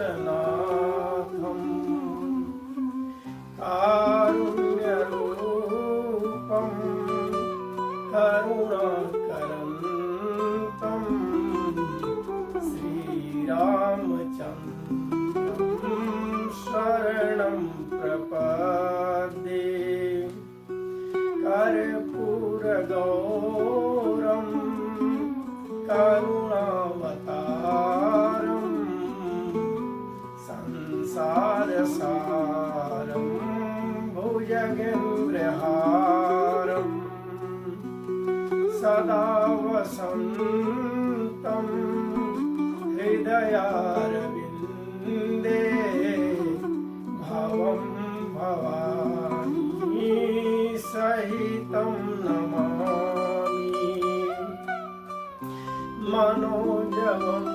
कृष्णनाथम् कारुण्यरूपं करुणाकरन्तं श्रीरामचन्द्रं शरणं प्रपद्ये कर्पूरगौरं करुणावतारं संसारसारं भुजगेन्द्रहारं सदा वसन्तं हृदयारविन्दे भवं भवानी सहितं नमामि मनोजवं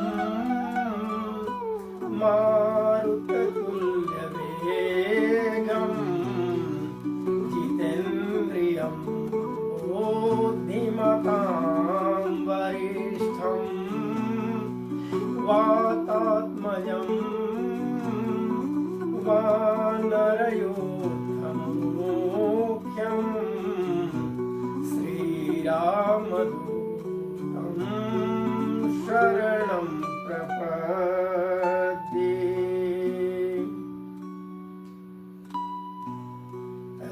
मारुततुल्यवेगं जितेन्द्रियं बुद्धिमतां वरिष्ठं वातात्मजं वानरयोद्धमुख्यं श्रीरामदूतं शरणं प्रपद्ये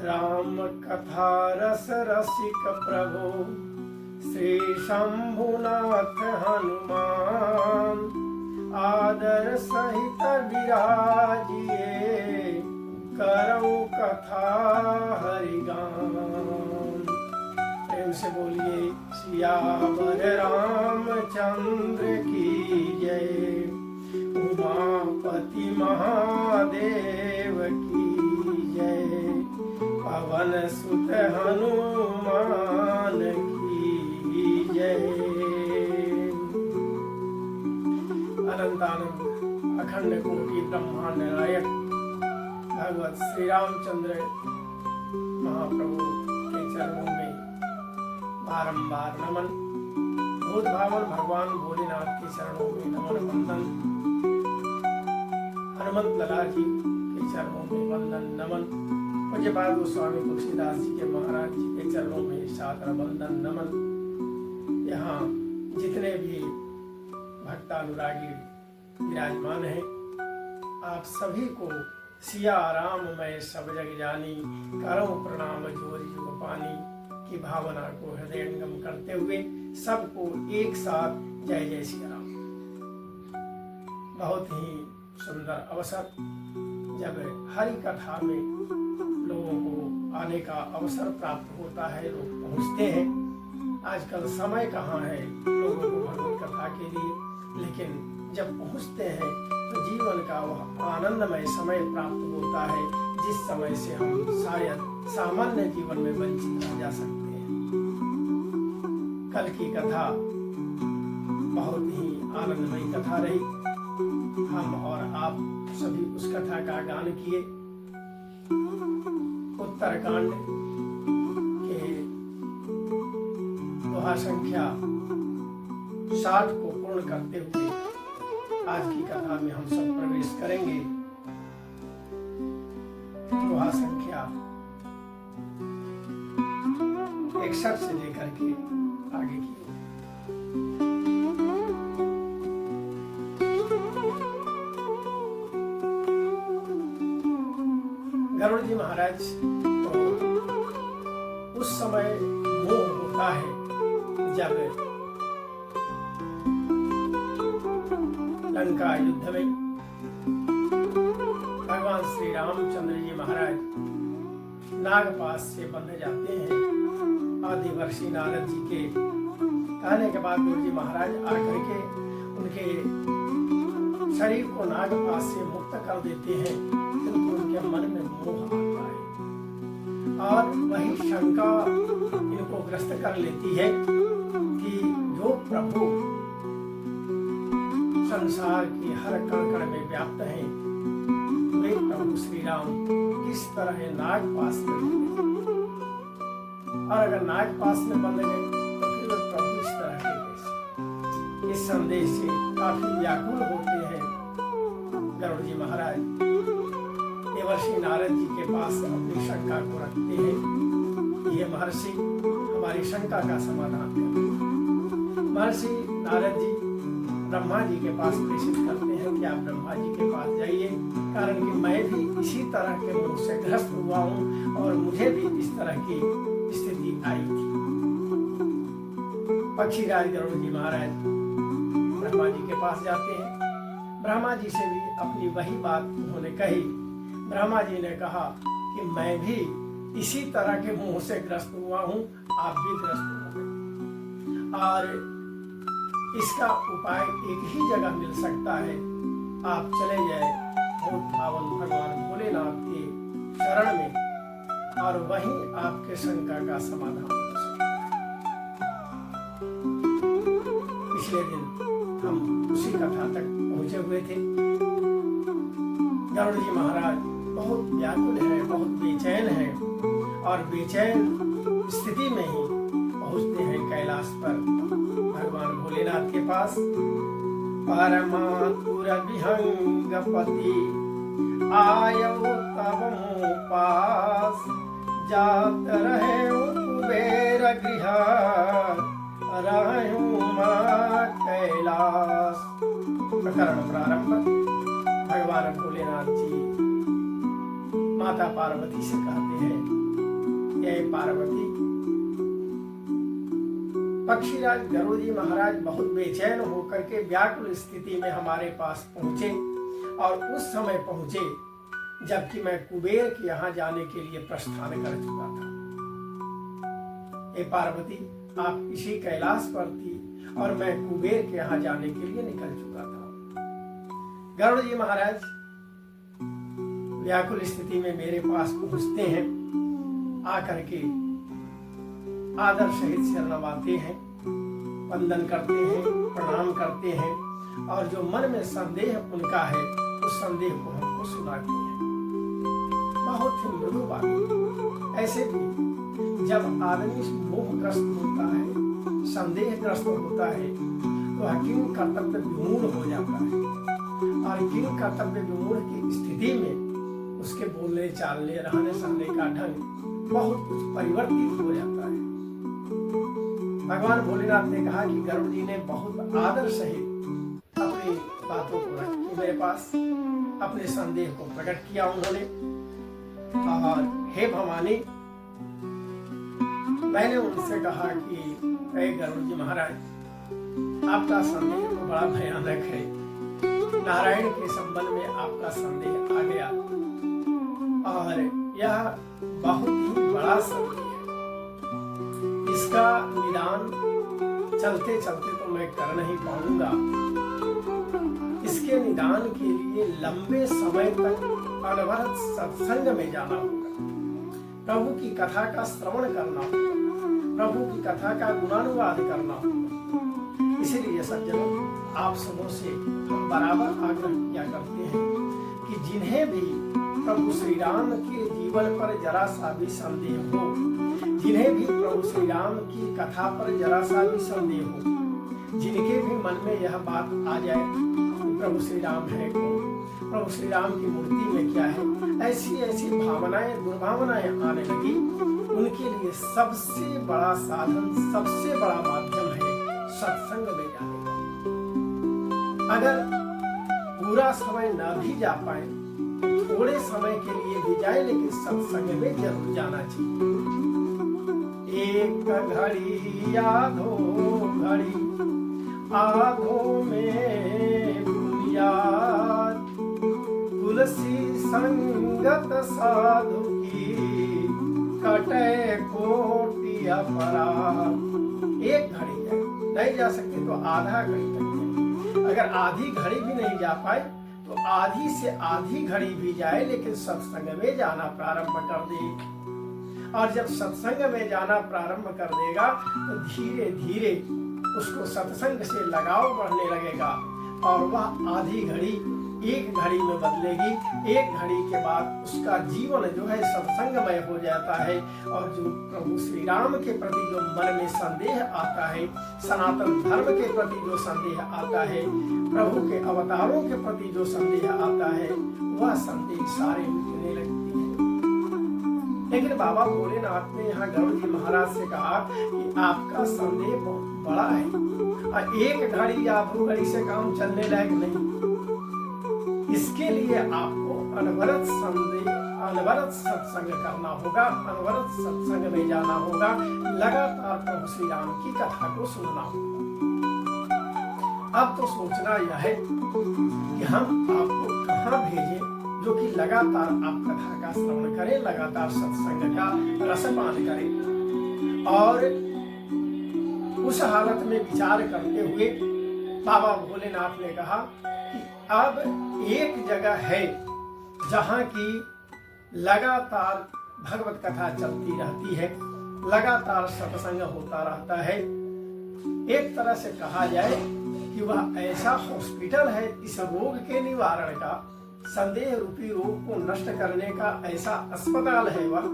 रामकथा रस रसिक प्रभो श्री शंभुनाथ हनुमान आदर सहित विराजिए करऊं कथा हरिगान। प्रेम से बोलिए सियावर रामचंद्र की जय, उमापति महादेव की जय, पवन सुत हनुमान की जय। अनंतानंद अखंड कोटि ब्रह्मांड नायक भगवत श्री रामचंद्र महाप्रभु के चरणों में बारंबार नमन। भूत भावन भगवान भोलेनाथ के चरणों में नमन वंदन। हनुमत लला जी के चरणों में वंदन नमन। पूज्यपाद गोस्वामी तुलसीदास जी के महाराज जी के चरणों में सादर वंदन नमन। यहाँ जितने भी भक्तानुरागी विराजमान हैं, आप सभी को सिया राम मैं सब जग जानी, करऊं प्रणाम जोरी जुग पानी की भावना को हृदयंगम करते हुए सबको एक साथ जय जय सिया राम। बहुत ही सुंदर अवसर, जब हरि कथा में लोगों को आने का अवसर प्राप्त होता है, लोग पहुंचते हैं। आजकल समय कहाँ है लोगों को भगवत कथा के लिए, लेकिन जब पहुंचते हैं तो जीवन का वह आनंदमय समय प्राप्त होता है, जिस समय से हम शायद सामान्य जीवन में वंचित रह जा सकते हैं। कल की कथा बहुत ही आनंदमयी कथा रही। हम और आप सभी उस कथा का गान किए। उत्तरकांड के दोहा संख्या 60 को पूर्ण करते हुए आज की कथा में हम सब प्रवेश करेंगे। दोहा संख्या 61 से लेकर के आगे की। गरुड़ जी महाराज को उस समय मोह होता है जब लंका युद्ध में भगवान श्री रामचंद्र जी महाराज नागपाश से बंध जाते हैं। आदिवर्षी नारद जी के कहने के बाद गुरु जी महाराज आकर के उनके शरीर को नागपाश से मुक्त कर देते हैं, किंतु उनके मन में मोह आता है और वही शंका इनको ग्रस्त कर लेती है कि जो प्रभु संसार के हर कण कण में व्याप्त हैं, वे प्रभु श्री राम किस तरह नागपाश में बंध गए, और अगर नागपाश में बंध गए तो फिर वे प्रभु इस तरह के कैसे। इस संदेश से काफी व्याकुल होते हैं गरुड़ जी महाराज देवर्षि नारद जी के पास अपनी शंका को रखते हैं। ये महर्षि हमारी शंका का समाधान करें। महर्षि नारद जी ब्रह्मा जी के पास प्रेषित करते हैं कि आप ब्रह्मा जी के पास जाइए, कारण कि मैं भी इसी तरह के रोग से ग्रस्त हुआ हूँ और मुझे भी इस तरह की स्थिति आई थी। पक्षीराज गरुड़ जी महाराज ब्रह्मा जी के पास जाते हैं। ब्रह्मा जी से भी अपनी वही बात उन्होंने कही। ब्रह्मा जी ने कहा कि मैं भी इसी तरह के मुंह से ग्रस्त हुआ हूँ, आप भी ग्रस्त हो गए और इसका उपाय एक ही जगह मिल सकता है। आप चले जाए भूत पावन भगवान भोलेनाथ के शरण में और वहीं आपके शंका का समाधान हो सकता है। पिछले दिन हम उसी कथा तक पहुंचे हुए थे। गरुड़ जी महाराज बहुत व्याकुल है, बहुत बेचैन है और बेचैन स्थिति में ही पहुंचते हैं कैलाश पर भगवान भोलेनाथ के पास। परमातुर विहंगपति आयो तब मुँह पास, जात रहे कुबेर गृह रहूं मां कैलाश। प्रकरण प्रारंभ। भगवान भोलेनाथ जी माता पार्वती से कहते हैं, यह पार्वती, पक्षीराज गरुड़ जी महाराज बहुत बेचैन होकर के व्याकुल स्थिति में हमारे पास पहुंचे और उस समय पहुंचे जबकि मैं कुबेर के यहाँ जाने के लिए प्रस्थान कर चुका था। हे पार्वती, आप इसी कैलाश पर थी और मैं कुबेर के यहाँ जाने के लिए निकल चुका था। गरुड़ जी महाराज व्याकुल स्थिति में मेरे पास पहुंचते हैं, आकर के आदर सहित सिर नवाते हैं, वंदन करते हैं, प्रणाम करते हैं और जो मन में संदेह उनका है उस संदेह को हमको सुनाते हैं। बहुत ही मृदु बात। ऐसे भी जब आदमी मोहग्रस्त होता है, संदेहग्रस्त होता है तो हकीम कर्तव्य विमूढ़ हो जाता है और हकीम कर्तव्य विमूढ़ की स्थिति में उसके बोलने चालने रहने सहने का ढंग बहुत कुछ परिवर्तित हो जाता है। भगवान भोलेनाथ ने कहा कि गरुड़ जी ने बहुत आदर सहित अपनी बातों को रखी मेरे पास, अपने संदेह को प्रकट किया उन्होंने। और हे भवानी, मैंने उनसे कहा कि हे गरुड़ जी महाराज, आपका संदेह तो बड़ा भयानक है। नारायण के संबंध में आपका संदेह आ गया और यह बहुत ही बड़ा संदेह है। इसका निदान चलते चलते तो मैं कर नहीं पाऊंगा। इसके निदान के लिए लंबे समय तक अनवरत सत्संग में जाना होगा, प्रभु की कथा का श्रवण करना होगा, प्रभु की कथा का गुणानुवाद करना होगा। इसीलिए सज्जनों, आप सबों से हम बराबर आग्रह किया करते हैं कि जिन्हें भी प्रभु श्री राम के जीवन पर जरा सा भी संदेह हो, जिन्हें भी प्रभु श्री राम की कथा पर जरा सा भी संदेह हो, जिनके भी मन में यह बात आ जाए कि प्रभु श्री राम है कौन, प्रभु श्री राम की मूर्ति में क्या है, ऐसी ऐसी भावनाएं दुर्भावनाएं आने लगी, उनके लिए सबसे बड़ा साधन, सबसे बड़ा माध्यम है सत्संग में जाने का। अगर पूरा समय न भी जा पाए, थोड़े समय के लिए भी जाए, लेकिन सत्संग में जरूर जाना चाहिए। एक घड़ी आधो घड़ी आधो में बुनियाद, तुलसी संगत साधु की कटे कोटि अपराध। एक घड़ी है, नहीं जा सकते तो आधा घड़ी तक है। अगर आधी घड़ी भी नहीं जा पाए तो आधी से आधी घड़ी भी जाए, लेकिन सत्संग में जाना प्रारंभ कर दे। और जब सत्संग में जाना प्रारंभ कर देगा तो धीरे धीरे उसको सत्संग से लगाव बढ़ने लगेगा और वह आधी घड़ी एक घड़ी में बदलेगी। एक घड़ी के बाद उसका जीवन जो है सत्संगमय हो जाता है और जो प्रभु श्री राम के प्रति जो मन में संदेह आता है, सनातन धर्म के प्रति जो संदेह आता है, प्रभु के अवतारों के प्रति जो संदेह आता है, वह संदेह सारे मिटने लगती है। लेकिन बाबा भोलेनाथ ने यहाँ गरुड़ जी महाराज से कहा कि आपका संदेह बहुत बड़ा है और एक घड़ी या 2 घड़ी से काम चलने लायक नहीं। इसके लिए आपको अनवरत सत्संग करना होगा, अनवरत सत्संग में जाना होगा, लगातार प्रभु श्री राम की कथा को सुनना होगा। अब तो सोचना यह है कि हम आपको कहाँ भेजें जो कि लगातार आप कथा का श्रवण करें, लगातार सत्संग का रसपान करें। और उस हालत में विचार करते हुए बाबा भोलेनाथ ने कहा कि अब एक जगह है जहाँ की लगातार भगवत कथा चलती रहती है, लगातार सत्संग होता रहता है। एक तरह से कहा जाए कि वह ऐसा हॉस्पिटल है, इस रोग के निवारण का, संदेह रूपी रोग को नष्ट करने का ऐसा अस्पताल है वह,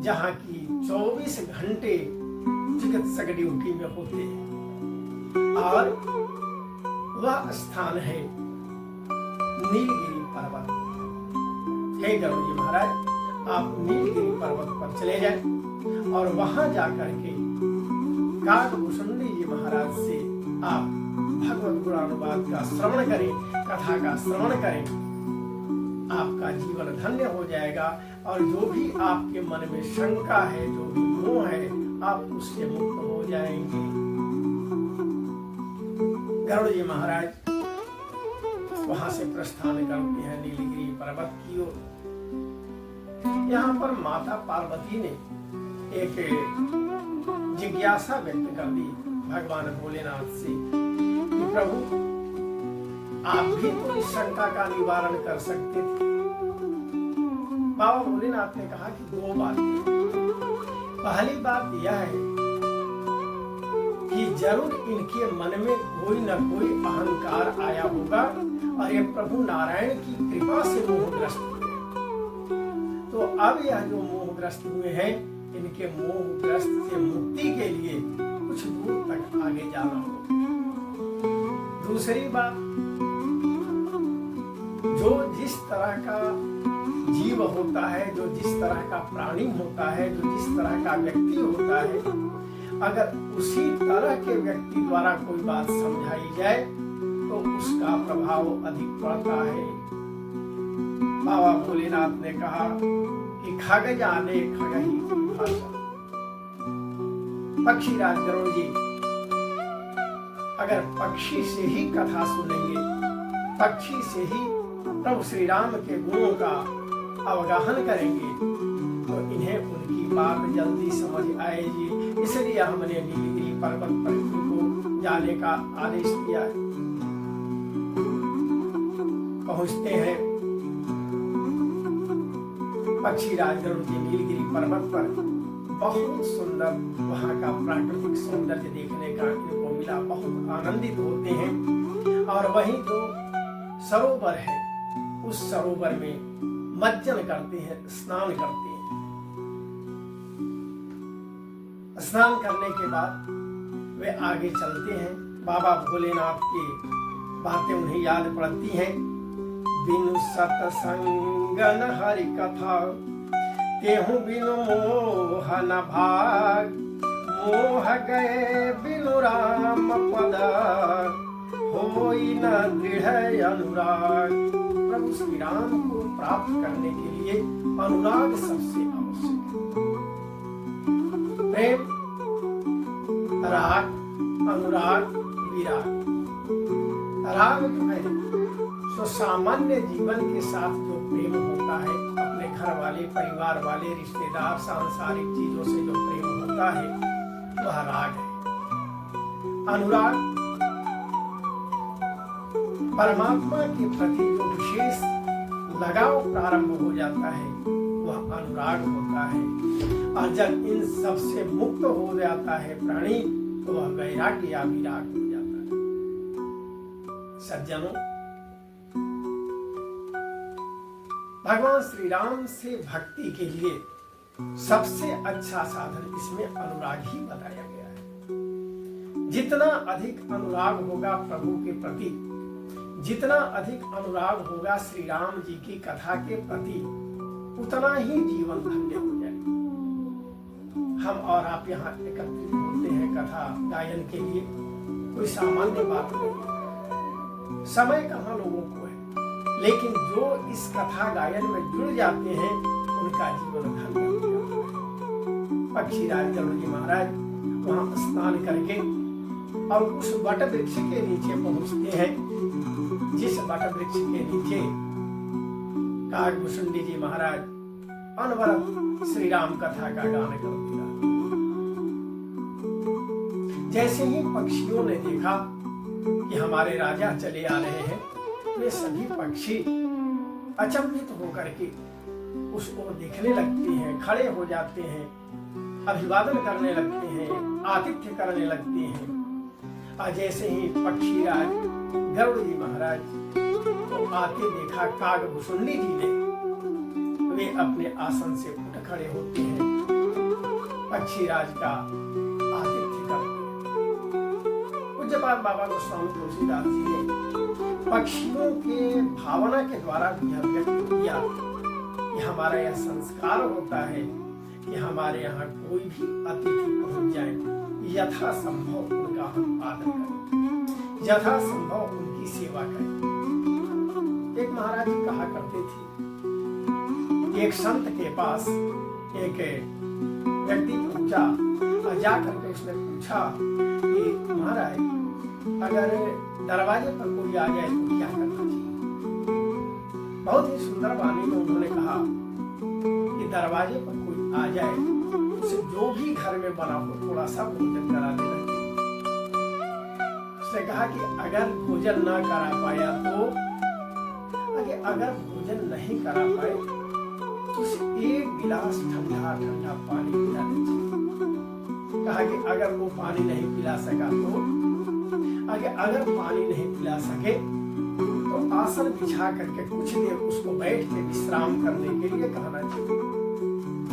जहाँ की 24 घंटे चिकित्सक ड्यूटी में होते हैं। और वह स्थान है नीलगिरी पर्वत। हे गरुड़ जी महाराज, आप नीलगिरी पर्वत पर चले जाएं और वहां जाकर के काकभूषुंडी जी महाराज से आप भगवत गुणानुवाद का श्रवण करें, कथा का श्रवण करें। आपका जीवन धन्य हो जाएगा और जो भी आपके मन में शंका है, जो भी मोह है, आप उससे मुक्त हो जाएंगे। गरुड़ जी महाराज वहां से प्रस्थान करते हैं नीलगिरी पर्वत की ओर। यहाँ पर माता पार्वती ने एक जिज्ञासा व्यक्त कर दी भगवान भोलेनाथ से कि प्रभु, आप भी तो इस शंका का निवारण कर सकते थे। बाबा भोलेनाथ ने कहा कि 2 बातें। पहली बात यह है कि जरूर इनके मन में कोई न कोई अहंकार आया होगा और ये प्रभु नारायण की कृपा से मोहग्रस्त हुए। तो अब यह जो मोहग्रस्त हुए हैं, इनके मोहग्रस्त से मुक्ति के लिए कुछ दूर तक आगे जाना होगा। दूसरी बात, जो जिस तरह का जीव होता है, जो जिस तरह का प्राणी होता है, जो जिस तरह का व्यक्ति होता है, अगर उसी तरह के व्यक्ति द्वारा कोई बात समझाई जाए तो उसका प्रभाव अधिक पड़ता है। बाबा भोलेनाथ ने कहा कि खग जाने खगही की भाषा। पक्षी राज गरुड़ जी अगर पक्षी से ही कथा सुनेंगे, पक्षी से ही प्रभु श्री राम के गुणों का अवगाहन करेंगे, तो इन्हें उनकी बात जल्दी समझ आएगी। इसलिए हमने नीलगिरी पर्वत पर उनको जाने का आदेश किया। पहुंचते हैं पक्षी राज गरुड़ जी नीलगिरी पर्वत पर। बहुत सुंदर वहां का प्राकृतिक सौंदर्य देखने का इनको मिला, बहुत आनंदित होते हैं। और वहीं जो सरोवर है, उस सरोवर में मज्जन करते हैं, स्नान करते हैं। स्नान करने के बाद वे आगे चलते हैं। बाबा भोलेनाथ की बातें उन्हें याद पड़ती हैं। बिनु सतसंगन हरि कथा, तेहु बिनु मोह न भाग, मोह गए बिनु राम पद, होई न दृढ़ अनुराग। प्रभु श्री राम को प्राप्त करने के लिए अनुराग सबसे आवश्यक है। प्रेम, राग, अनुराग, विराग। राग जो है सो सामान्य जीवन के साथ जो प्रेम होता है, अपने घर वाले, परिवार वाले, रिश्तेदार, सांसारिक चीजों से जो प्रेम होता है, वह राग है। अनुराग परमात्मा के प्रति जो विशेष लगाव प्रारंभ हो जाता है, वह अनुराग होता है। और जब इन सब से मुक्त हो जाता है प्राणी, तो वह वैराग्य या विराग हो जाता है। सज्जनों, भगवान श्री राम से भक्ति के लिए सबसे अच्छा साधन इसमें अनुराग ही बताया गया है। जितना अधिक अनुराग होगा प्रभु के प्रति, जितना अधिक अनुराग होगा श्री राम जी की कथा के प्रति, उतना ही जीवन धन्य हो जाएगा। हम और आप यहाँ एकत्रित होते हैं कथा गायन के लिए, कोई सामान्य बात नहीं है। समय कहाँ लोगों को है, लेकिन जो इस कथा गायन में जुड़ जाते हैं उनका जीवन धन्य हो जाता है। पक्षीराज गरुड़ जी महाराज वहां स्नान करके और उस वट वृक्ष के नीचे पहुंचते हैं, जिस वट वृक्ष के नीचे कागभूषुंडी जी महाराज अनवरत श्री राम कथा का गान करते रहे। जैसे ही पक्षियों ने देखा कि हमारे राजा चले आ रहे हैं, वे सभी पक्षी अचंभित होकर के उस ओर देखने लगते हैं, खड़े हो जाते हैं, अभिवादन करने लगते हैं, आतिथ्य करने लगते हैं। और जैसे ही पक्षीराज गरुड़ जी महाराज को आते देखा कागभूषुंडी जी ने, वे अपने आसन से उठ खड़े होते हैं, पक्षीराज का आतिथ्य करते हैं। पूज्यपाद बाबा गोस्वामी तुलसीदास जी ने पक्षियों के भावना के द्वारा भी यह व्यक्त किया कि हमारा यह संस्कार होता है कि हमारे यहाँ कोई भी अतिथि पहुंच जाए, यथा संभव उनका हम आदर करें, यथा संभव उनकी सेवा करें। एक महाराज जी कहा करते थे, एक संत के पास एक व्यक्ति पहुंचा और जाकर के उसने पूछा कि महाराज, अगर दरवाजे पर कोई आ जाए तो क्या करना चाहिए? बहुत ही सुंदर वाणी में उन्होंने कहा कि दरवाजे पर कोई आ जाए, उसे जो भी घर में बना हो थोड़ा सा भोजन करा देना चाहिए। उसने कहा कि अगर भोजन ना करा पाया तो, अगर भोजन नहीं करा पाए तो उसे एक गिलास ठंडा ठंडा पानी पिलाना चाहिए। कहा कि अगर वो पानी नहीं पिला सका तो, अगर पानी नहीं पिला सके तो आसन बिछा करके कुछ देर उसको बैठ के विश्राम करने के लिए कहना चाहिए।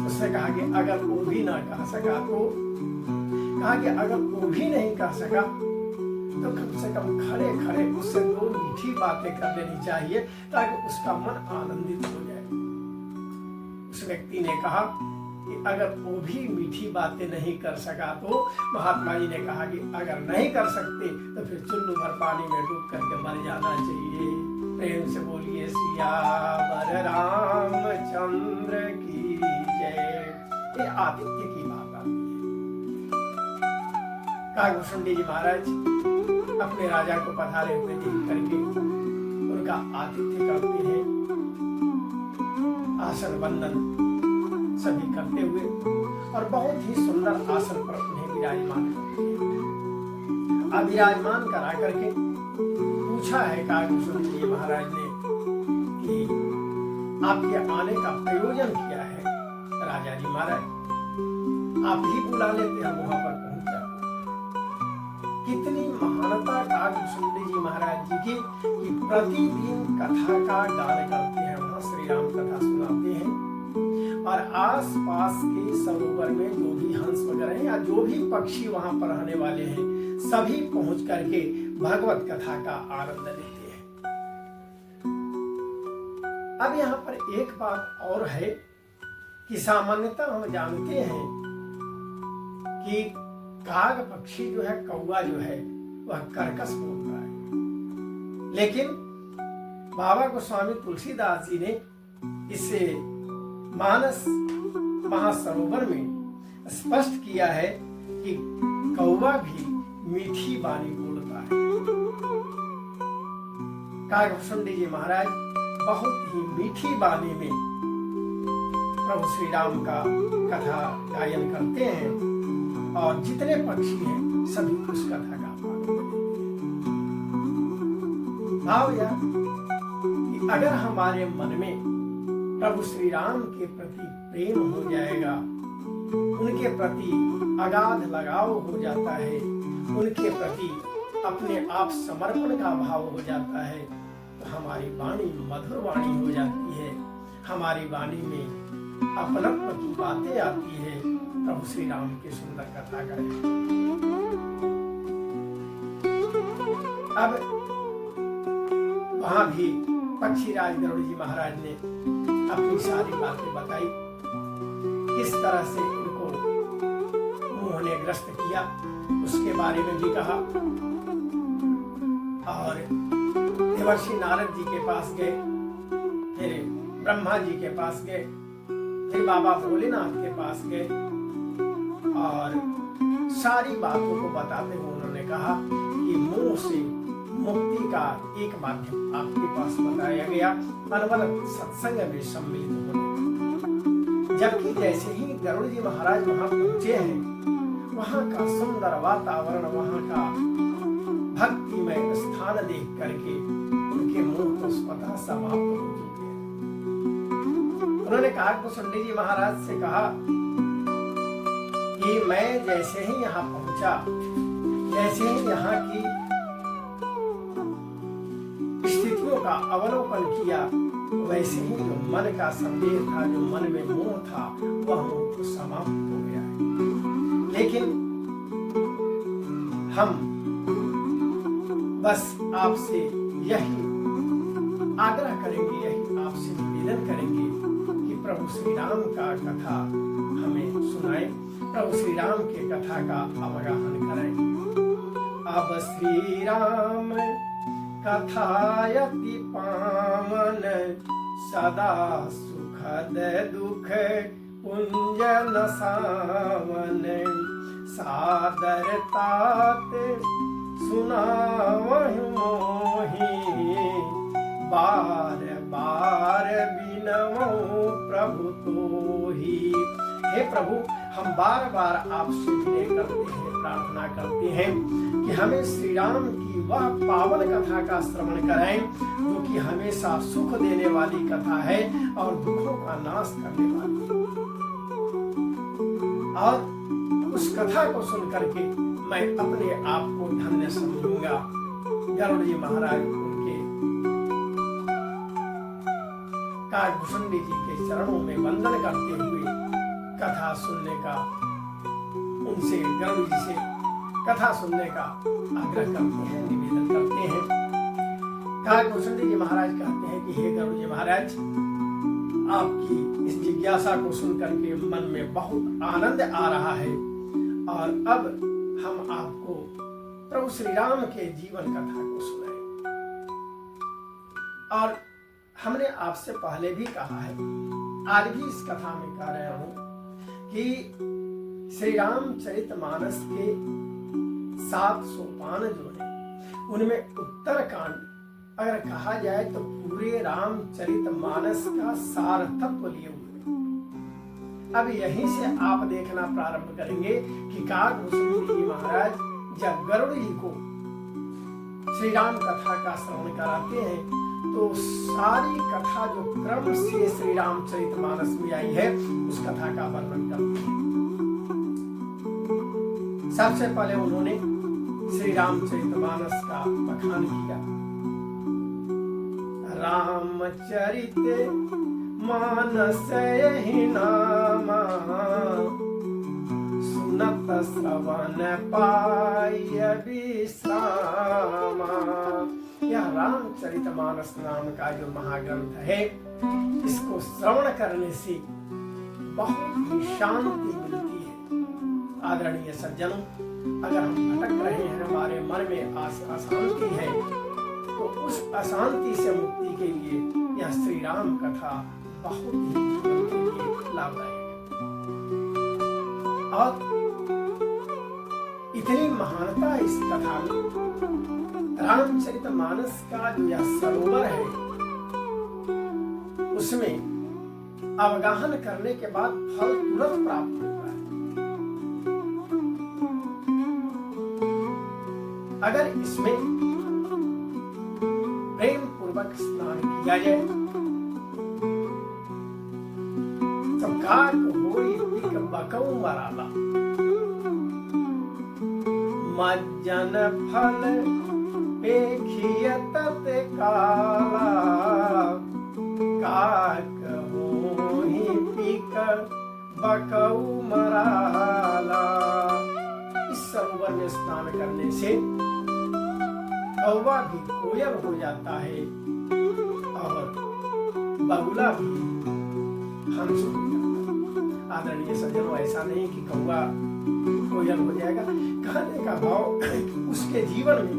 उसने कहा कि अगर वो भी ना कह सका तो, कहा कि अगर वो भी नहीं कह सका तो कम से कम खड़े खड़े उससे दो मीठी बातें कर देनी चाहिए ताकि उसका मन आनंदित हो जाए। उस व्यक्ति ने कहा कि अगर वो भी मीठी बातें नहीं कर सका तो महात्मा जी ने कहा कि अगर नहीं कर सकते तो फिर चुल्लू भर पानी में डूब करके मर जाना चाहिए। प्रेम से बोलिए सियावर रामचंद्र की जय। ये आतिथ्य की बात आती है। कागभूषुंडी जी महाराज अपने राजा को पधारे हुए देख करके उनका आतिथ्य करते हैं, आसन बंदन सभी करते हुए और बहुत ही सुंदर आसन पर उन्हें विराजमान करते हैं। अब विराजमान करा करके पूछा है कागभूषुंडी जी महाराज ने कि आपके आने का प्रयोजन क्या है? राजा जी महाराज, आप ही बुला लेते, हम वहां पर पहुंच जाते। कितनी महानता कागभूषुंडी जी महाराज जी की कि प्रतिदिन कथा का गान करते हैं, वहां श्री राम कथा सुनाते हैं और आस पास के सरोवर में जो भी हंस वगैरह या जो भी पक्षी वहां पर रहने वाले हैं सभी पहुंच करके भगवत कथा का आनंद लेते हैं। अब यहाँ पर एक बात और है कि सामान्यतः हम जानते हैं कि काग पक्षी जो है, कौवा जो है, वह कर्कश बोलता है, लेकिन बाबा गोस्वामी तुलसीदास जी ने इसे मानस महासरोवर में स्पष्ट किया है कि कौवा भी मीठी वाणी बोलता है। कागभूषुंडी जी महाराज बहुत ही मीठी वाणी में प्रभु श्री राम का कथा गायन करते हैं और जितने पक्षी हैं सभी उस कथा का भाव यह कि अगर हमारे मन में प्रभु श्री राम के प्रति प्रेम हो जाएगा, उनके प्रति अगाध लगाव हो जाता है, उनके प्रति अपने आप समर्पण का भाव हो जाता है, तो हमारी वाणी मधुर वाणी हो जाती है, हमारी वाणी में अपनत्व की बातें आती है, प्रभु श्री राम की सुंदर कथा करें। अब वहां भी पक्षीराज गरुड़ जी महाराज ने अपनी सारी बातें बताई, किस तरह से इनको मोह ने ग्रस्त किया उसके बारे में भी कहा। और देवर्षि नारद जी के पास गए, फिर ब्रह्मा जी के पास गए, फिर बाबा भोलेनाथ के पास गए और सारी बातों को बताते हुए उन्होंने कहा कि मोह से मुक्ति का एक माध्यम आपके पास बताया गया, अनवरत सत्संग में सम्मिलित होने। जबकि जैसे ही गरुड़ जी महाराज वहां पहुंचे हैं, वहां का सुंदर वातावरण, वहां का भक्तिमय स्थान देख करके उनके मोह को स्वतः समाप्त हो चुके हैं। उन्होंने कहा, कुशुंडी जी महाराज से कहा कि मैं जैसे ही यहाँ पहुंचा, जैसे ही यहाँ की स्थितियों का अवलोकन किया, वैसे ही जो मन का संदेह था, जो मन में मोह था, वह मोह तो समाप्त हो गया है। लेकिन हम बस आपसे यही आग्रह करेंगे, यही आपसे निवेदन करेंगे कि प्रभु श्री राम का कथा हमें सुनाए, प्रभु श्री राम के कथा का अवगाहन करें। अब श्री राम कथायति पावन, सदा सुखद दुख पुंज नसावन, सादर तात सुनावहु मोहि, बार बार बिनवहु प्रभु तोहि। हे प्रभु, हम बार बार आपसे विनय करते हैं, प्रार्थना करते हैं कि हमें श्री राम की वह पावन कथा का श्रवण कराएं, जो कि हमेशा सुख देने वाली कथा है और दुखों का नाश करने वाली है। और उस कथा को सुन करके मैं अपने आप को धन्य समझूंगा। गरुड़ जी महाराज उनके काकभूषुंडी जी के चरणों में वंदन करते हुए कथा सुनने का, उनसे गरुड़ जी से कथा सुनने का आग्रह करते हैं, निवेदन करते हैं। काकभूषुंडी जी महाराज कहते हैं कि हे गरुड़ जी महाराज, आपकी इस जिज्ञासा को सुन करके मन में बहुत आनंद आ रहा है और अब हम आपको प्रभु श्री राम के जीवन कथा को सुनाएं। और हमने आपसे पहले भी कहा है, आज भी इस कथा में कह रहा हूं कि श्री रामचरितमानस के 7 सोपान जो है, उनमें उत्तरकांड अगर कहा जाए तो पूरे रामचरितमानस का सार तत्व लिए हुए। अब यहीं से आप देखना प्रारंभ करेंगे कि काकभूषुंडी जी महाराज जब गरुड़ जी को श्री राम कथा का श्रवण कराते हैं, तो सारी कथा जो क्रम से श्री रामचरितमानस में आई है, उस कथा का वर्णन करते हैं। सबसे पहले उन्होंने श्री रामचरितमानस का बखान किया। रामचरित मानस यही नामा, सुनत श्रवण पाय विश्रामा। यह रामचरितमानस नाम का जो महाग्रंथ है, इसको श्रवण करने से बहुत ही शांति मिलती है। आदरणीय सज्जनों, अगर हम भटक रहे हैं, हमारे मन में अशांति है, तो उस अशांति से मुक्ति के लिए यह श्री राम कथा बहुत ही जीवन के लिए लाभदायक है। और इतनी महानता इस कथा में, रामचरितमानस का जो यह सरोवर है, उसमें अवगाहन करने के बाद फल तुरंत प्राप्त होता है। अगर इसमें प्रेम पूर्वक स्नान किया जाए तो काक होई पिक बकऊ मराला, मज्जन फल पेखिय तत काला, काक बकऊ मराला। इस सरोवर में स्नान करने से कौवा भी कोयल हो जाता है और बगुला भी हंस हो जाता है। आदरणीय सज्जनों, ऐसा नहीं कि कौवा कोयल हो जाएगा। कहने का भाव उसके जीवन में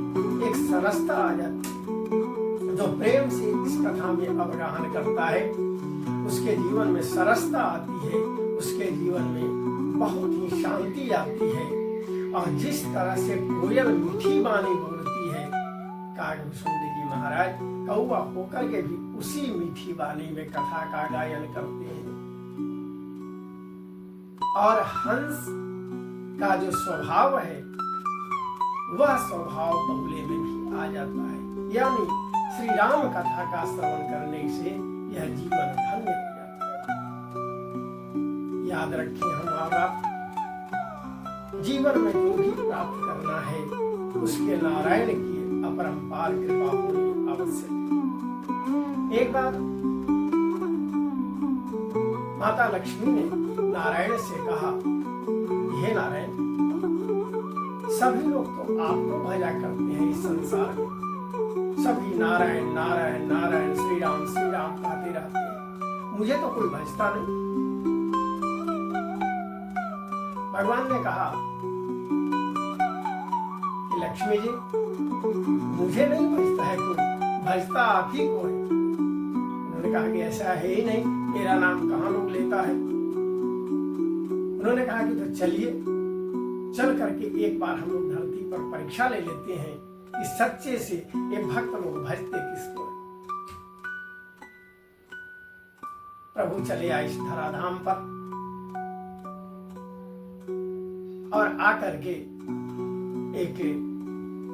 एक सरसता आ जाती है। जो प्रेम से इस कथा में अवगाहन करता है उसके जीवन में सरसता आती है, उसके जीवन में बहुत ही शांति आती है। और जिस तरह से कोयल मीठी वाणी बोलती है, कागभूषण जी महाराज कौवा होकर के भी उसी मीठी वाणी में कथा का गायन करते हैं। और हंस का जो स्वभाव है वह स्वभाव बगुले में भी आ जाता है। यानी श्री राम कथा का श्रवण करने से यह जीवन धन्य हो जाता है। याद रखें, हमारा जीवन में जो भी प्राप्त करना है उसके नारायण की अपरंपार कृपा होनी आवश्यक है। एक बार माता लक्ष्मी ने नारायण से कहा, हे नारायण, सभी लोग तो आपको भजा करते हैं इस संसार में, सभी नारायण नारायण नारायण श्री राम कहते रहते हैं, मुझे तो कोई भजता नहीं। भगवान ने कहा कि लक्ष्मी जी, मुझे नहीं भजता है कोई, भजता आप ही को है। उन्होंने कहा कि ऐसा है ही नहीं, मेरा नाम कहाँ लोग लेता है। उन्होंने कहा कि तो चलिए, चल करके एक बार हम लोग धरती पर परीक्षा ले लेते हैं कि सच्चे से ये भक्त लोग भजते किसको है। प्रभु चले आए इस धराधाम पर और आकर के एक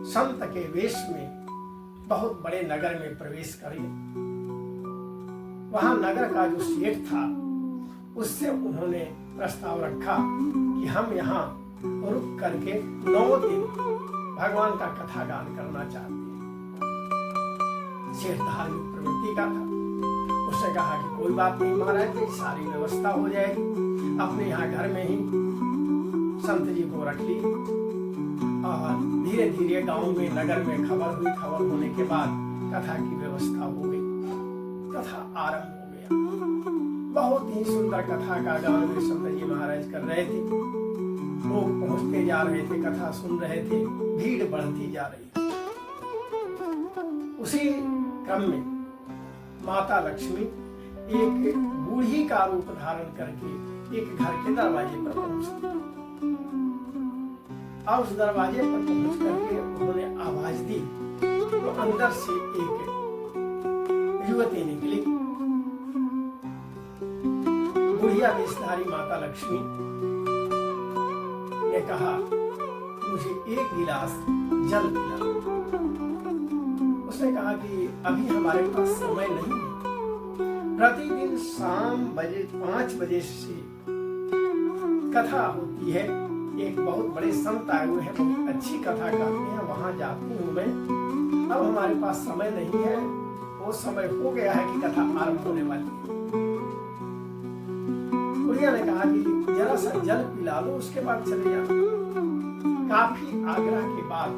संत के वेश में बहुत बड़े नगर में प्रवेश करे। वहां नगर का जो सेठ था उससे उन्होंने प्रस्ताव रखा कि हम यहाँ रुक करके 9 दिन भगवान का कथा गान करना चाहते हैं। सेठ धार्मिक प्रवृत्ति का था। उसने कहा कि कोई बात नहीं महाराज जी, सारी व्यवस्था हो जाएगी। अपने यहाँ घर में ही संत जी को रख ली और धीरे धीरे गांव में नगर में खबर हुई। खबर होने के बाद कथा की व्यवस्था हो गई, कथा आरंभ हो गया। बहुत ही सुंदर कथा का गान संत जी महाराज कर रहे थे। लोग पहुंचते जा रहे थे, कथा सुन रहे थे, भीड़ बढ़ती जा रही थी। उसी क्रम में माता लक्ष्मी एक बूढ़ी का रूप धारण करके एक घर के दरवाजे पर पहुंची और उस दरवाजे पर पहुंच करके उन्होंने आवाज दी तो अंदर से एक युवती निकली। बुढ़िया वेशधारी माता लक्ष्मी ने कहा, मुझे एक गिलास जल पिला। उसने कहा कि अभी हमारे पास समय नहीं है। प्रतिदिन शाम 5 बजे से कथा होती है। एक बहुत बड़े संत आए हुए हैं, बहुत अच्छी कथा कहते हैं, वहां जाती हूँ मैं। अब हमारे पास समय नहीं है, वो समय हो गया है कि कथा आरंभ होने वाली है। बुढ़िया ने कहा कि जरा सा जल पिला लो, उसके बाद चले जाओ। काफी आग्रह के बाद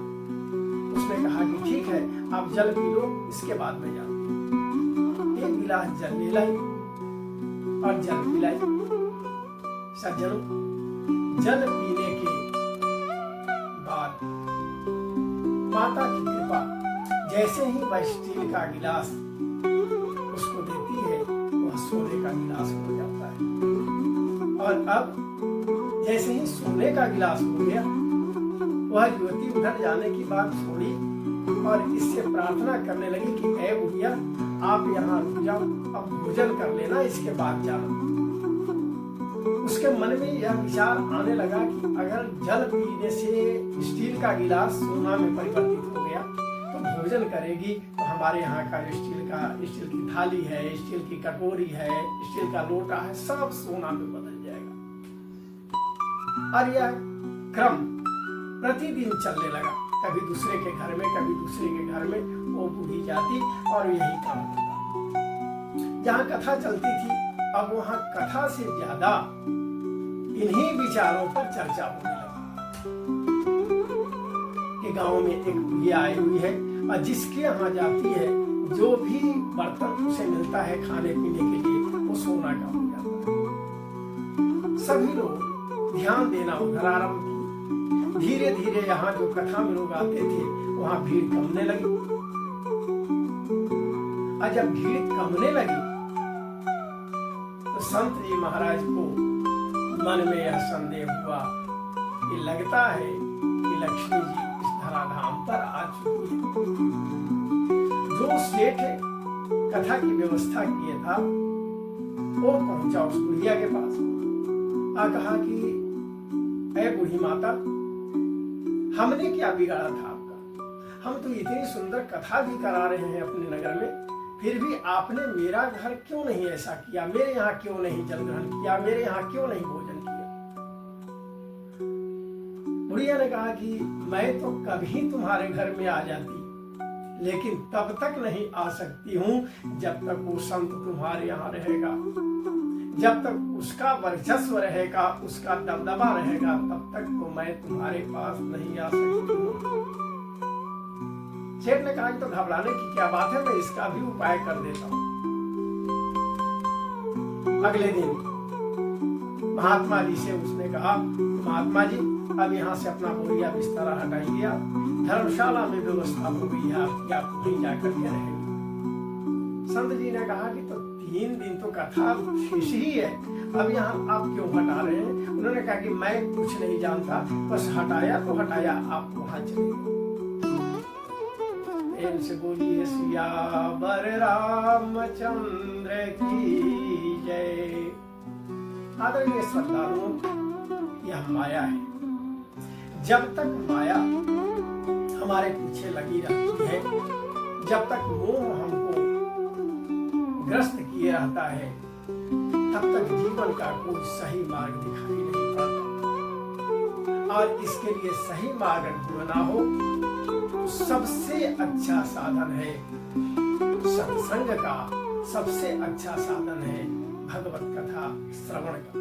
उसने कहा कि ठीक है, आप जल पी लो, इसके बाद में जाओ। एक गिलास जल ले लाई और जल पिलाई। सज्जनों, जल पीने के बाद माता की कृपा, जैसे ही वह स्टील का गिलास उसको देती है वह सोने का गिलास हो जाता है। और अब जैसे ही सोने का गिलास हो गया, वह युवती उधर जाने की बात छोड़ी और इससे प्रार्थना करने लगी कि ऐ बुढ़िया, आप यहाँ रुक जाओ, अब भोजन कर लेना, इसके बाद जाना। उसके मन में यह विचार आने लगा कि अगर जल पीने से स्टील का गिलास सोना में परिवर्तित हो गया तो भोजन करेगी तो हमारे यहाँ का स्टील की थाली है, स्टील की कटोरी है, स्टील का लोटा है, सब सोना में बदल जाएगा। और यह क्रम प्रतिदिन चलने लगा। कभी दूसरे के घर में, कभी दूसरे के घर में वो बूढ़ी जाती और यही क्रम होता। जहाँ कथा चलती थी, अब वहाँ कथा से ज्यादा इन्हीं विचारों पर चर्चा होने लगी कि गांव में एक बुढ़िया आई हुई है और जिसके यहाँ जाती है जो भी बर्तन उसे मिलता है खाने पीने के लिए वो सोना का हो जाता है। सभी लोग ध्यान देना उधर आरंभ की। धीरे धीरे यहाँ जो कथा में लोग आते थे वहां भीड़ कमने लगी। और जब भीड़ कमने लगी तो संत जी महाराज को मन में यह संदेह हुआ कि लगता है कि लक्ष्मी जी इस धराधाम पर आ चुकी है। जो सेठ कथा की व्यवस्था किए था वो पहुंचा उस बुढ़िया के पास और कहा कि ऐ बूढ़ी माता, हमने क्या बिगाड़ा था आपका? हम तो इतनी सुंदर कथा भी करा रहे हैं अपने नगर में, फिर भी आपने मेरा घर क्यों नहीं ऐसा किया? मेरे यहाँ क्यों नहीं जल ग्रहण किया? मेरे यहाँ क्यों नहीं भोजन किया? बुढ़िया ने कहा कि मैं तो कभी तुम्हारे घर में आ जाती, लेकिन तब तक नहीं आ सकती हूं जब तक वो संत तुम्हारे यहाँ रहेगा, जब तक उसका वर्चस्व रहेगा, उसका दबदबा रहेगा, तब तक तो मैं तुम्हारे पास नहीं आ सकती हूँ। सेठ ने कहा कि तो घबराने की क्या बात है, मैं इसका भी उपाय कर देता हूँ। अगले दिन महात्मा जी से उसने कहा, महात्मा जी अब यहाँ से अपना बोरिया बिस्तरा हटाइए, आप धर्मशाला में व्यवस्था हो गई है आपकी, आप वहीं जाकर के रहेंगे। संत जी ने कहा कि तो 3 दिन तो कथा शेष ही है, अब यहाँ आप क्यों हटा रहे हैं? उन्होंने कहा कि मैं कुछ नहीं जानता, बस हटाया तो हटाया, आप वहां चले। प्रेम से बोलिए सियावर रामचंद्र की जय। आदरणीय श्रद्धालुओं, यह माया है। जब तक माया हमारे पीछे लगी रहती है, जब तक मोह हमको ग्रस्त किए रहता है, तब तक जीवन का कोई सही मार्ग दिखाई नहीं पड़ता। और इसके लिए सही मार्ग ढूंढना हो तो सबसे अच्छा साधन है सत्संग का, सबसे अच्छा साधन है भगवत कथा श्रवण का।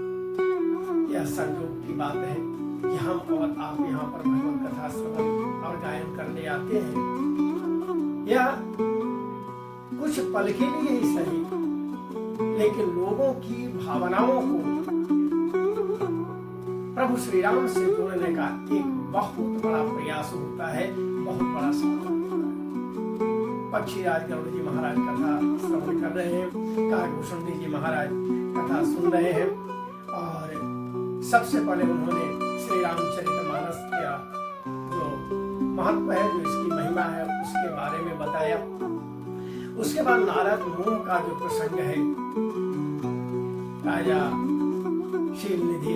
यह संयोग की बात है कि हम और आप यहाँ पर भगवत कथा श्रवण और गायन करने आते हैं। यह कुछ पल के लिए ही सही, लेकिन लोगों की भावनाओं को प्रभु श्री राम से जोड़ने का एक बहुत बड़ा प्रयास होता है, बहुत बड़ा साधन होता है। पक्षीराज गरुड़ जी महाराज कथा श्रवण कर रहे हैं, काकभूषण जी महाराज कथा सुन रहे हैं, और सबसे पहले उन्होंने श्री रामचरितमानस का जो महत्व है, जो इसकी महिमा है, उसके बारे में बताया। उसके बाद नारद मुनि का जो प्रसंग है, राजा शिवनिधि,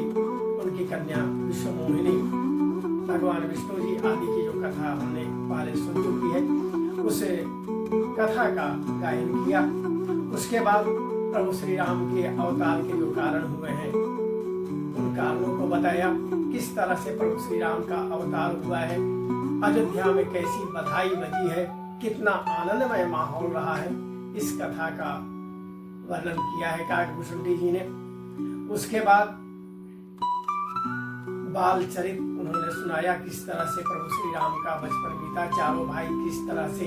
उनकी कन्या विश्वमोहिनी, भगवान विष्णु जी आदि की जो कथा हमने पहले सुन चुकी है, उस कथा का गायन किया। उसके बाद प्रभु श्री राम के अवतार के जो कारण हुए हैं उन कारणों को बताया, किस तरह से प्रभु श्री राम का अवतार हुआ है, अयोध्या में कैसी बधाई बजी है, कितना आनंदमय माहौल रहा है, इस कथा का वर्णन किया है काकभूषण जी ने। उसके बाद बाल चरित उन्होंने सुनाया, किस तरह से प्रभु श्री राम का बचपन बीता, चारों भाई किस तरह से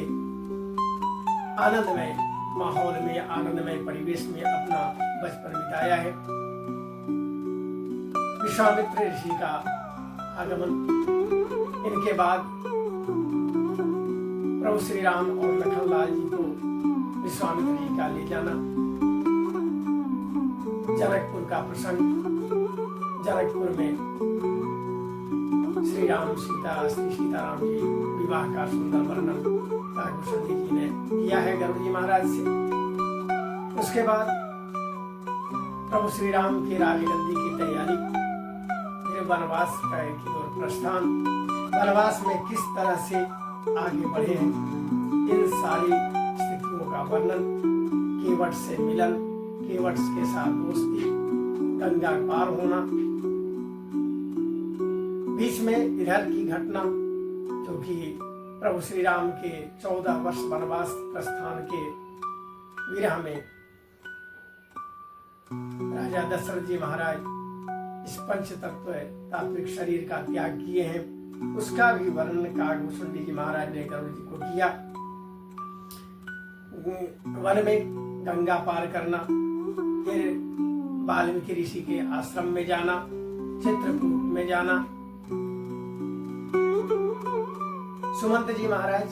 आनंदमय माहौल में, आनंदमय परिवेश में अपना बचपन बिताया है। विश्वामित्र ऋषि का आगमन, इनके बाद प्रभु श्री राम और लखनलाल जी को विश्वामित्र जी का ले जाना, जनकपुर का प्रसंग, जनकपुर में श्री राम सीता, श्री सीताराम जी विवाह का सुंदर वर्णन काकभूषण जी ने किया है गरुड़ जी महाराज से। उसके बाद प्रभु श्री राम की राजगद्दी की तैयारी, फिर वनवास का की ओर प्रस्थान, वनवास में किस तरह से आगे बढ़े हैं, इन सारी स्थितियों का वर्णन, केवट से मिलन, केवट के साथ दोस्ती, गंगा पार होना, बीच में इधर की घटना जो कि प्रभु श्री राम के 14 वर्ष वनवास प्रस्थान के विरह में राजा दशरथ जी महाराज इस पंच तत्व तात्विक शरीर का त्याग किए हैं, उसका भी वर्णन काकभूषुंडी जी महाराज ने गरुड़ जी को किया। वन में गंगा पार करना, फिर वाल्मीकि ऋषि के आश्रम में जाना, चित्रकूट में जाना। सुमंत जी महाराज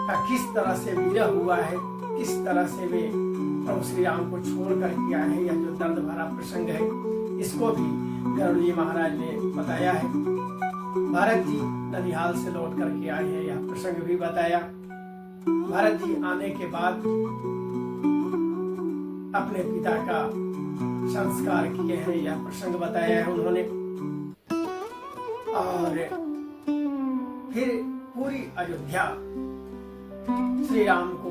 का किस तरह से विरह हुआ है, किस तरह से वे प्रभु श्री राम को छोड़ कर के आए हैं, यह जो दर्द भरा प्रसंग है, इसको भी गरुड़ जी महाराज ने बताया है। भरत जी ननिहाल से लौट करके आए हैं, यह प्रसंग भी बताया। भरत जी आने के बाद अपने पिता का संस्कार किए हैं, यह प्रसंग बताया है उन्होंने। और फिर पूरी अयोध्या श्री राम को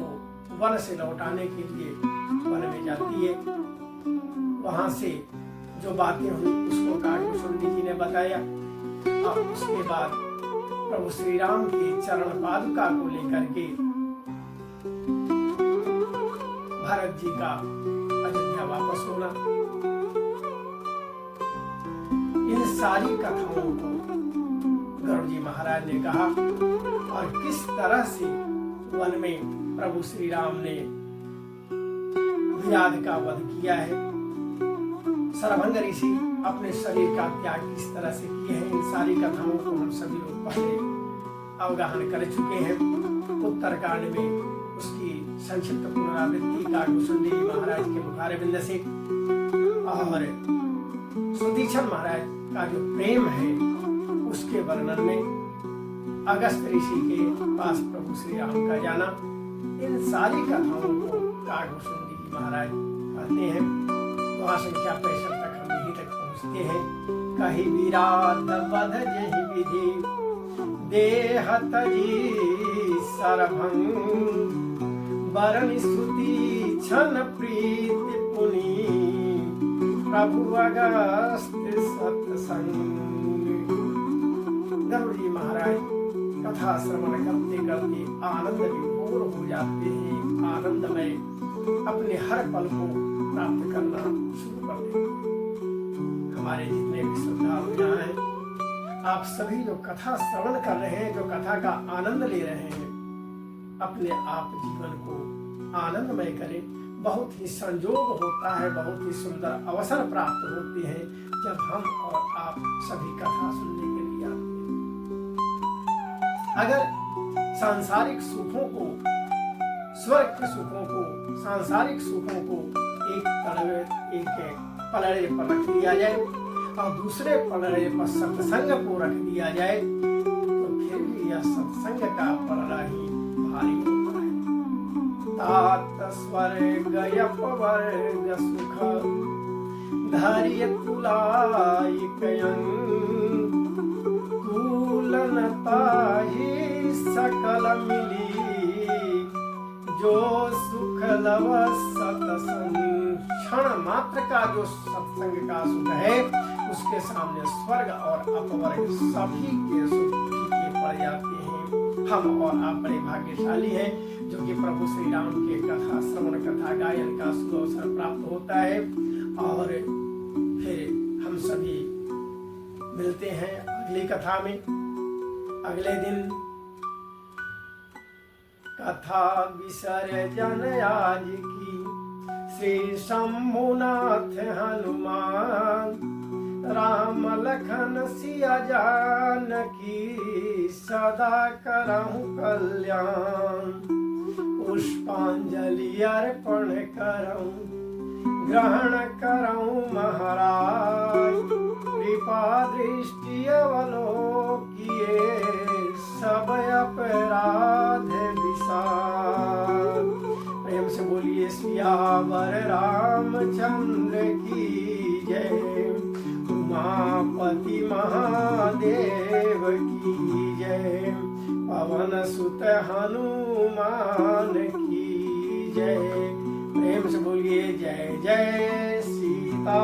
वन से लौटाने के लिए वन में जाती है। वहां से जो बातें हुई उसको काकभूषुंडी जी ने बताया। और उसके बाद प्रभु श्री राम के चरण पादुका को लेकर के भरत जी का अयोध्या वापस होना, इन सारी कथाओं को गरुड़ जी महाराज ने कहा। और किस तरह से वन में प्रभु श्री राम ने विराध का वध किया है, सरभंग ऋषि अपने शरीर का त्याग किस तरह से किए हैं, इन सारी कथाओं को हम सभी लोग पहले अवगाहन कर चुके हैं। उत्तरकांड में उसकी संक्षिप्त पुनरावृत्ति काकभूषुंडी जी महाराज के मुखारबिंद से, और सुतीक्षण महाराज का जो प्रेम है उसके वर्णन में, अगस्त ऋषि के पास प्रभु श्री राम का जाना, इन सारी कथाओं को काकभूषुंडी जी महाराज कहते हैं। वहाँ संख्या 65 तक हम यहीं तक पहुँचते हैं। कही विराध वध जहि विधि देहत जी सरभंग, बरन स्तुति छन प्रीति पुनि प्रभु अगस्त सत्संग। गरुड़ जी महाराज कथा श्रवण करते करते आनंद विभोर हो जाते हैं, आनंदमय अपने हर पल को प्राप्त करना शुरू कर देते हैं। हमारे जितने भी श्रद्धालु यहाँ हैं, आप सभी जो कथा श्रवण कर रहे हैं, जो कथा का आनंद ले रहे हैं, अपने आप जीवन को आनंदमय करें। बहुत ही संजोग होता है, बहुत ही सुंदर अवसर प्राप्त होते हैं जब हम और आप सभी कथा सुनने के लिए आते हैं। अगर सांसारिक सुखों को, स्वर्ग के सुखों को, सांसारिक सुखों को एक पलड़े पर रख दिया जाए और दूसरे पलड़े पर सत्संग को रख दिया जाए, तो फिर भी यह सत्संग का पलड़ा ही भारी होता है। तात स्वर्ग अपवर्ग सुख धैर्य तुलाई कयन, तुलनता ही सकल मिली जो सुख लव सत्संग। क्षण मात्र का जो सत्संग का सुख है, उसके सामने स्वर्ग और अपवर्ग सभी के सुख फीके पड़ जाते हैं। हम और आप बड़े भाग्यशाली हैं जो कि प्रभु श्री राम के कथा श्रवण, कथा गायन का सुअवसर प्राप्त होता है। और फिर हम सभी मिलते हैं अगली कथा में, अगले दिन। कथा विसर्जन आज की श्री शंभुनाथ हनुमान, राम लखन सिया जानकी सदा करहु कल्याण। पुष्पांजलि अर्पण करऊं, ग्रहण करऊं महाराज, कृपा दृष्टि अवलोकिए सब अपराध विसार। प्रेम से बोलिए सियावर रामचंद्र की जय, उमापति महादेव की जय, पवन सुत हनुमान की जय। प्रेम से बोलिए जय जय सीता।